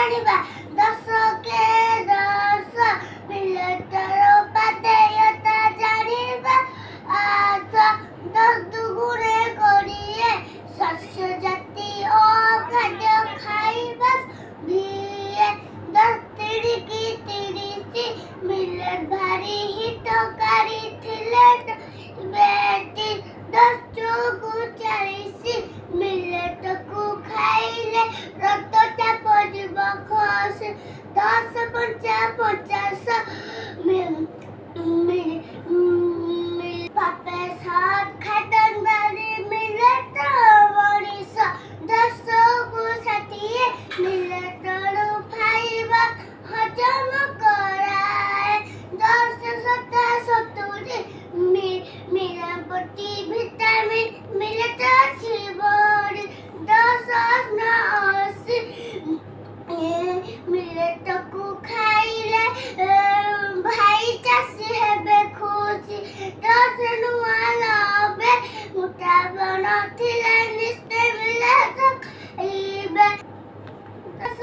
ଜାଣିବା ଦଶକେ ଦଶ ମିଲେଟର ଉପାଦେୟତା ଜାଣିବା ଆସ ଦଶ ଦୁଗୁଣେ କୋଡ଼ିଏ ଶସ୍ୟ ଜାତି ଓ ଖାଦ୍ୟ ଖାଇବା ଭିଏ ଦଶ ତିରିକି ତିରିଶ ମିଲେଟ ଭାରି ହିତକାରୀ ଥିଲେ ବେଟି ଦଶ ଚଉକୁ 40 ମିଲେଟକୁ ଖାଇଲେ ରକ୍ତଚାପ ଯିବ ଖସି ଦଶ ପଞ୍ଚା 50 ପାପେ ସାତ ଖାଇତନ୍ ବାରି ମିଲେଟ ମଣିଷ ଦଶକୁ 60 ମିଲେଟରୁ ଖାଇବା ହଜମ କରାଏ ଦଶ ସତା 70 ମିରାପତି ଭିଟାମିନ ମିଲେଟ ଅଛି ବଡ଼ି ଦଶ 80 ମିଲେଟକୁ ଖାଇଲେ ଭାଇ ଚାଷୀ ହେବେ ଖୁସି ଦଶ ନୂଆ ଲବେ ମୁଟାବନ ଥିଲେ ନିଶ୍ଚୟ ମିଲେଟ ଖାଇବେ ଦଶ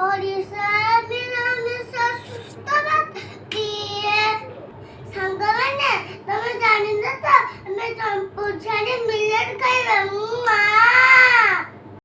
ଓଡ଼ିଶା ମିଳାମିଶା ସୁସ୍ଥବାଦ କିଏ ସାଙ୍ଗମାନେ ତମେ ଜାଣିନ ତ ଆମେ ଚମ୍ପୁ ଛାଣି ମିଲେଟ ଖାଇବା ମା